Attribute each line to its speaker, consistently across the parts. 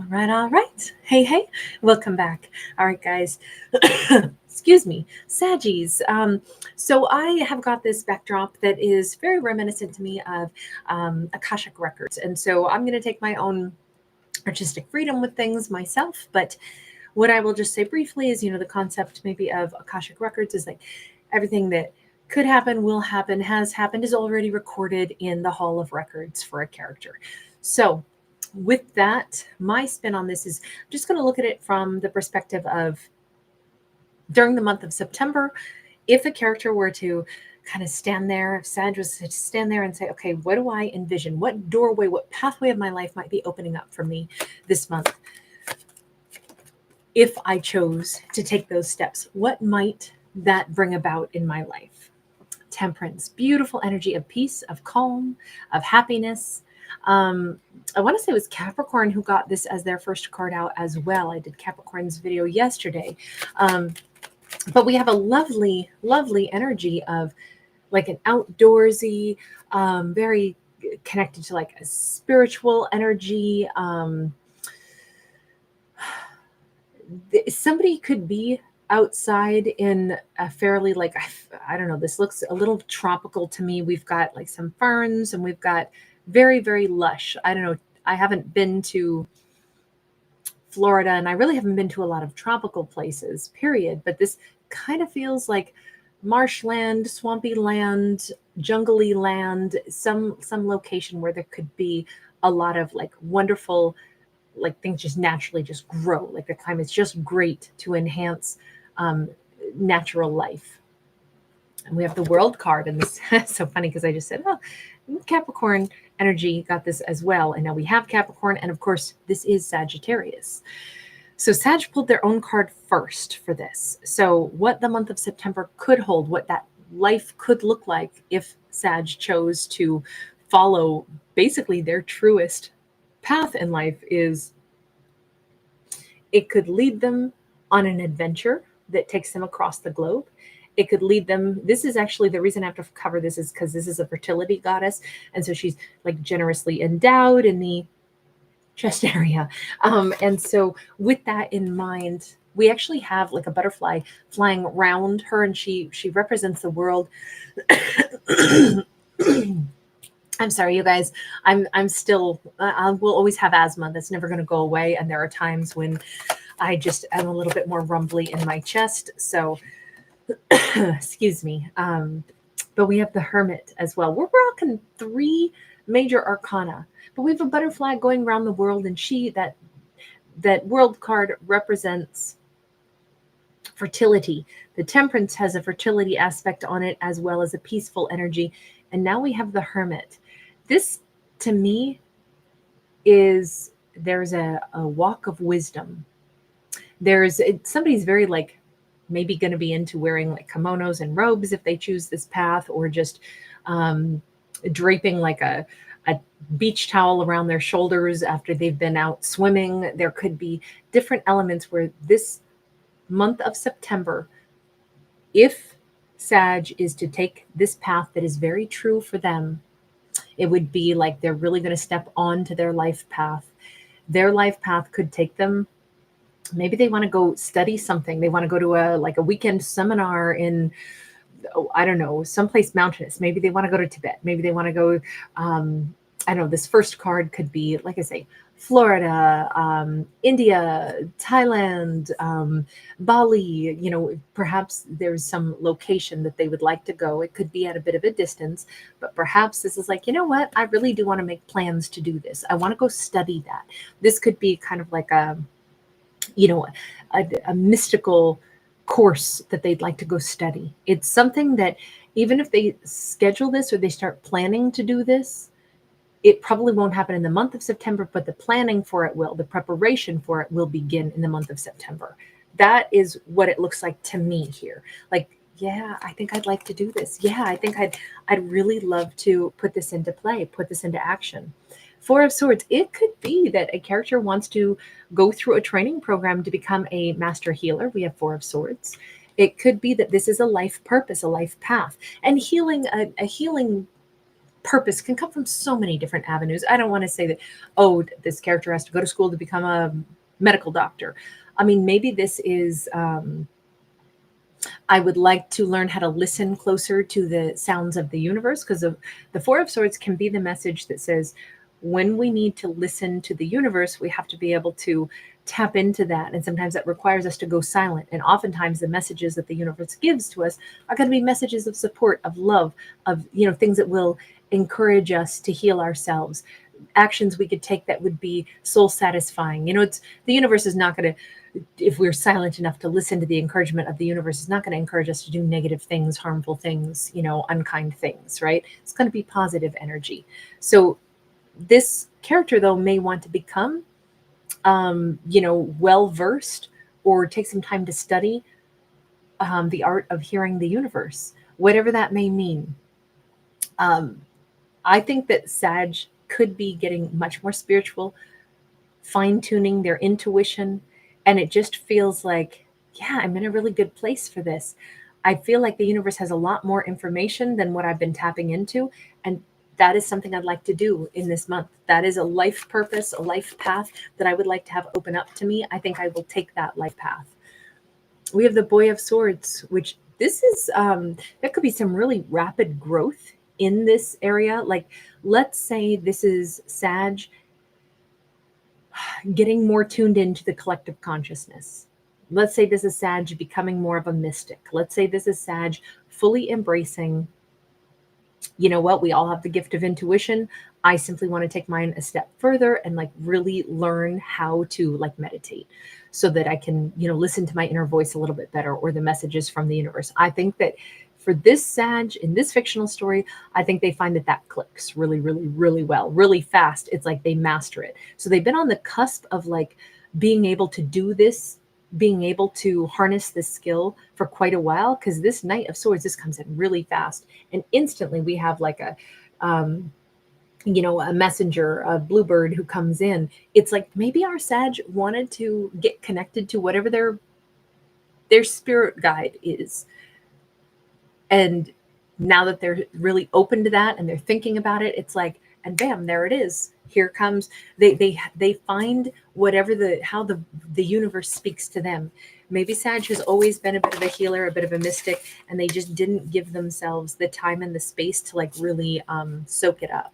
Speaker 1: All right. Hey, welcome back. All right, guys. Excuse me, Saggies. So I have got this backdrop that is very reminiscent to me of Akashic records, and so I'm going to take my own artistic freedom with things myself. But what I will just say briefly is, the concept maybe of Akashic records is like everything that could happen, will happen, has happened, is already recorded in the Hall of Records for a character. So with that, my spin on this is I'm just going to look at it from the perspective of during the month of September, if a character were to kind of stand there, if Sag was to stand there and say, okay, what do I envision? What doorway, what pathway of my life might be opening up for me this month? If I chose to take those steps, what might that bring about in my life? Temperance, beautiful energy of peace, of calm, of happiness. I want to say it was Capricorn who got this as their first card out as well. I did Capricorn's video yesterday. But we have a lovely, lovely energy of like an outdoorsy, very connected to like a spiritual energy. Somebody could be outside in a fairly like, I don't know, this looks a little tropical to me. We've got like some ferns and we've got very, very lush. I don't know. I haven't been to Florida and I really haven't been to a lot of tropical places, period. But this kind of feels like marshland, swampy land, jungly land, some location where there could be a lot of like wonderful, like things just naturally just grow. Like the climate's just great to enhance natural life. And we have the World card, and this is so funny because I just said, oh, Capricorn energy got this as well. And now we have Capricorn, and of course, this is Sagittarius. So Sag pulled their own card first for this. So what the month of September could hold, what that life could look like if Sag chose to follow basically their truest path in life is it could lead them on an adventure that takes them across the globe. It could lead them. This is actually the reason I have to cover this is because this is a fertility goddess. And so she's like generously endowed in the chest area. And so with that in mind, we actually have like a butterfly flying around her and she represents the world. I'm sorry, you guys. I'm still. I will always have asthma. That's never going to go away. And there are times when I just am a little bit more rumbly in my chest. So, excuse me. But we have the Hermit as well. We're rocking 3 major arcana. But we have a butterfly going around the world, and that World card represents fertility. The Temperance has a fertility aspect on it as well as a peaceful energy. And now we have the Hermit. This, to me, there's a walk of wisdom. Somebody's very like maybe going to be into wearing like kimonos and robes if they choose this path, or just draping like a beach towel around their shoulders after they've been out swimming. There could be different elements where this month of September, if Sag is to take this path that is very true for them, it would be like they're really going to step onto their life path. Their life path could take them. Maybe they want to go study something. They want to go to a weekend seminar in, I don't know, someplace mountainous. Maybe they want to go to Tibet. Maybe they want to go. I don't know. This first card could be, like I say, Florida, India, Thailand, Bali. Perhaps there's some location that they would like to go. It could be at a bit of a distance, but perhaps this is like, you know what? I really do want to make plans to do this. I want to go study that. This could be kind of like a mystical course that they'd like to go study. It's something that even if they schedule this or they start planning to do this, it probably won't happen in the month of September, but the planning for it will. The preparation for it will begin in the month of September. That is what it looks like to me here. Like, yeah, I think I'd like to do this. Yeah, I think I'd really love to put this into play, put this into action. 4 of Swords, it could be that a character wants to go through a training program to become a master healer. We have 4 of Swords. It could be that this is a life purpose, a life path, and healing, a healing purpose can come from so many different avenues. I don't want to say that, oh, this character has to go to school to become a medical doctor. I mean, maybe this is, I would like to learn how to listen closer to the sounds of the universe, because the Four of Swords can be the message that says, when we need to listen to the universe, we have to be able to tap into that. And sometimes that requires us to go silent. And oftentimes the messages that the universe gives to us are going to be messages of support, of love, of, things that will encourage us to heal ourselves, actions we could take that would be soul satisfying. It's, the universe is not going to, if we're silent enough to listen to the encouragement of the universe, is not going to encourage us to do negative things, harmful things, unkind things, right? It's going to be positive energy. So this character, though, may want to become, well-versed, or take some time to study the art of hearing the universe, whatever that may mean. I think that Sag could be getting much more spiritual, fine-tuning their intuition, and it just feels like, yeah, I'm in a really good place for this. I feel like the universe has a lot more information than what I've been tapping into, and that is something I'd like to do in this month. That is a life purpose, a life path that I would like to have open up to me. I think I will take that life path. We have the Boy of Swords, which this is, there could be some really rapid growth in this area. Like, let's say this is Sag getting more tuned into the collective consciousness. Let's say this is Sag becoming more of a mystic. Let's say this is Sag fully embracing, you know what, we all have the gift of intuition. I simply want to take mine a step further and like really learn how to like meditate so that I can, listen to my inner voice a little bit better, or the messages from the universe. I think that for this Sag in this fictional story, I think they find that clicks really, really, really well, really fast. It's like they master it. So they've been on the cusp of like being able to do this, being able to harness this skill for quite a while, because this Knight of Swords, this comes in really fast, and instantly we have like a messenger, a bluebird who comes in. It's like maybe our Sag wanted to get connected to whatever their spirit guide is, and now that they're really open to that and they're thinking about it, it's like, and bam, there it is. Here comes, they find whatever how the universe speaks to them. Maybe Sag has always been a bit of a healer, a bit of a mystic, and they just didn't give themselves the time and the space to like really soak it up.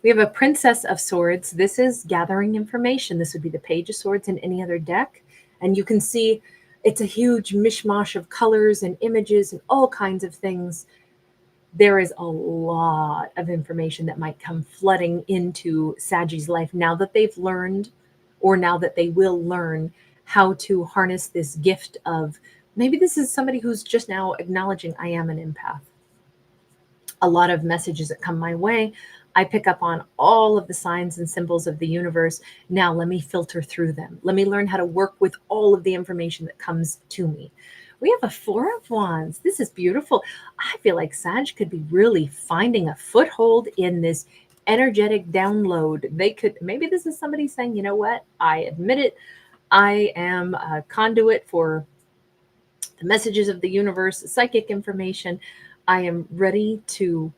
Speaker 1: We have a Princess of Swords. This is gathering information. This would be the Page of Swords in any other deck. And you can see it's a huge mishmash of colors and images and all kinds of things. There is a lot of information that might come flooding into Saggy's life now that they've learned, or now that they will learn, how to harness this gift of, maybe this is somebody who's just now acknowledging, I am an empath. A lot of messages that come my way, I pick up on all of the signs and symbols of the universe. Now let me filter through them. Let me learn how to work with all of the information that comes to me. We have a Four of Wands. This is beautiful. I feel like Sag could be really finding a foothold in this energetic download. Maybe this is somebody saying, you know what? I admit it. I am a conduit for the messages of the universe, psychic information. I am ready to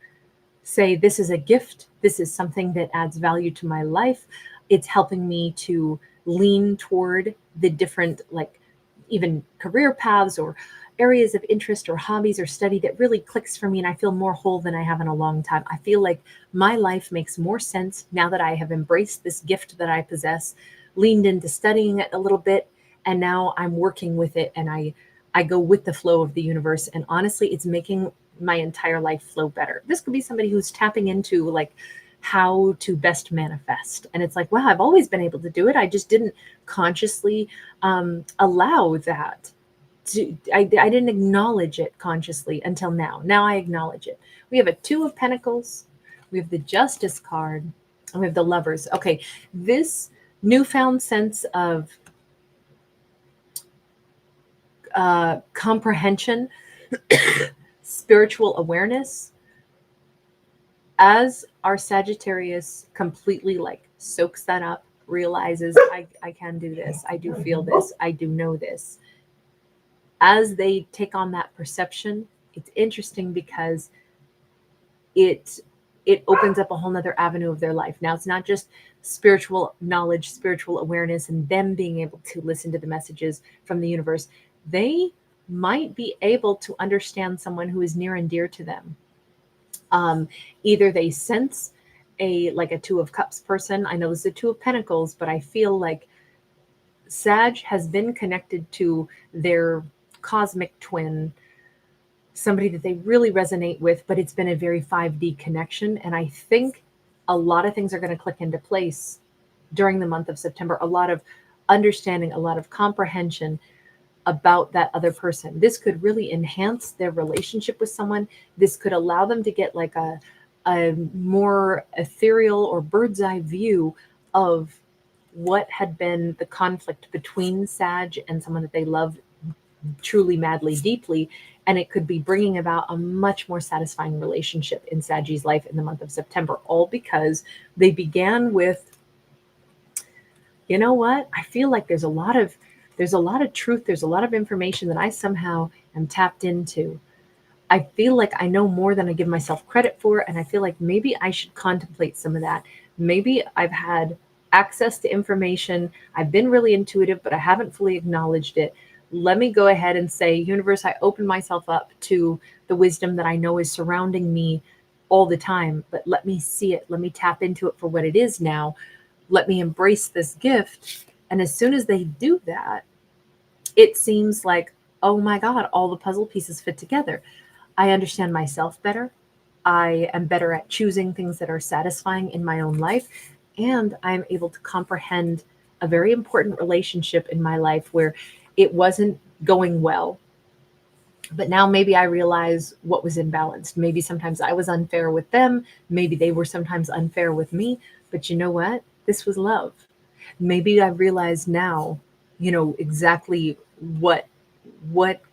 Speaker 1: say, this is a gift. This is something that adds value to my life. It's helping me to lean toward the different, like, even career paths or areas of interest or hobbies or study that really clicks for me, and I feel more whole than I have in a long time. I feel like my life makes more sense now that I have embraced this gift that I possess, leaned into studying it a little bit, and now I'm working with it, and I go with the flow of the universe. And honestly, it's making my entire life flow better. This could be somebody who's tapping into like how to best manifest. And it's like, wow, I've always been able to do it. I just didn't consciously allow that. I didn't acknowledge it consciously until now. Now I acknowledge it. We have a Two of Pentacles. We have the Justice card. And we have the Lovers. Okay, this newfound sense of comprehension, spiritual awareness, as our Sagittarius completely like soaks that up, realizes I can do this, I do feel this, I do know this. As they take on that perception, it's interesting because it it opens up a whole nother avenue of their life. Now, it's not just spiritual knowledge, spiritual awareness, and them being able to listen to the messages from the universe. They might be able to understand someone who is near and dear to them. Either they sense like a Two of Cups person. I know this is a Two of Pentacles, but I feel like Sag has been connected to their cosmic twin, somebody that they really resonate with, but it's been a very 5D connection. And I think a lot of things are going to click into place during the month of September. A lot of understanding, a lot of comprehension about that other person. This could really enhance their relationship with someone. This could allow them to get like a more ethereal or bird's eye view of what had been the conflict between Sag and someone that they love truly, madly, deeply. And it could be bringing about a much more satisfying relationship in Sag's life in the month of September, all because they began with, you know what? I feel like there's a lot of truth. There's a lot of information that I somehow am tapped into. I feel like I know more than I give myself credit for. And I feel like maybe I should contemplate some of that. Maybe I've had access to information. I've been really intuitive, but I haven't fully acknowledged it. Let me go ahead and say, universe, I open myself up to the wisdom that I know is surrounding me all the time, but let me see it. Let me tap into it for what it is now. Let me embrace this gift. And as soon as they do that, it seems like, oh my God, all the puzzle pieces fit together. I understand myself better. I am better at choosing things that are satisfying in my own life. And I'm able to comprehend a very important relationship in my life where it wasn't going well. But now maybe I realize what was imbalanced. Maybe sometimes I was unfair with them. Maybe they were sometimes unfair with me. But you know what? This was love. Maybe I realize now, exactly what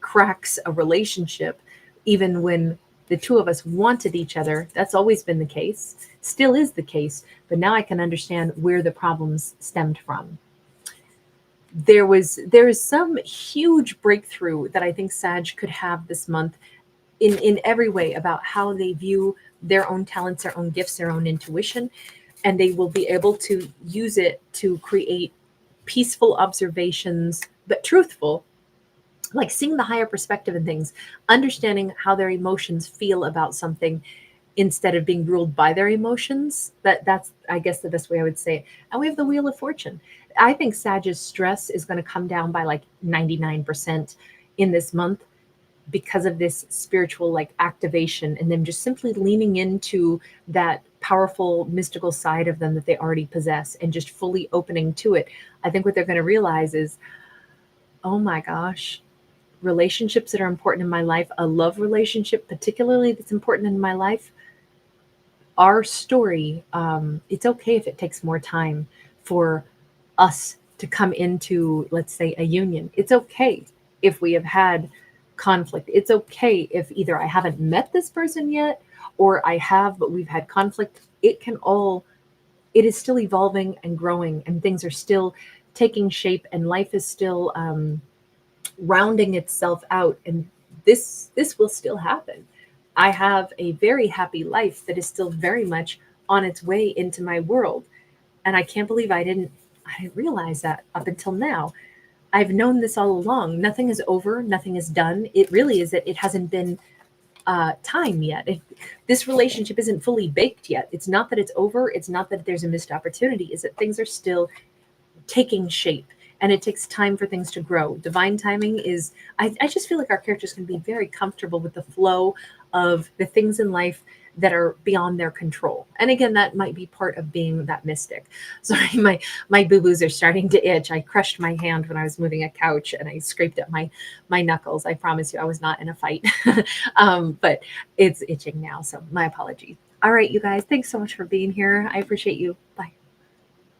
Speaker 1: cracks a relationship, even when the two of us wanted each other. That's always been the case, still is the case. But now I can understand where the problems stemmed from. There is some huge breakthrough that I think Sag could have this month in every way about how they view their own talents, their own gifts, their own intuition, and they will be able to use it to create peaceful observations, but truthful, like seeing the higher perspective in things, understanding how their emotions feel about something instead of being ruled by their emotions. That's, I guess, the best way I would say it. And we have the Wheel of Fortune. I think Sag's stress is going to come down by like 99% in this month because of this spiritual like activation and them just simply leaning into that powerful mystical side of them that they already possess and just fully opening to it. I think what they're going to realize is, oh my gosh, relationships that are important in my life, a love relationship particularly that's important in my life, our story, it's okay if it takes more time for us to come into, let's say, a union. It's okay if we have had conflict. It's okay if either I haven't met this person yet or I have, but we've had conflict. It is still evolving and growing, and things are still taking shape, and life is still rounding itself out. And this will still happen. I have a very happy life that is still very much on its way into my world. And I can't believe I didn't realize that up until now. I've known this all along. Nothing is over. Nothing is done. It really is that it hasn't been time yet. This relationship isn't fully baked yet. It's not that it's over. It's not that there's a missed opportunity. It's that things are still taking shape. And it takes time for things to grow. Divine timing is, I just feel like our characters can be very comfortable with the flow of the things in life that are beyond their control. And again, that might be part of being that mystic. Sorry, my boo-boos are starting to itch. I crushed my hand when I was moving a couch and I scraped up my knuckles. I promise you I was not in a fight. But it's itching now, so my apologies. All right, you guys, thanks so much for being here. I appreciate you. Bye.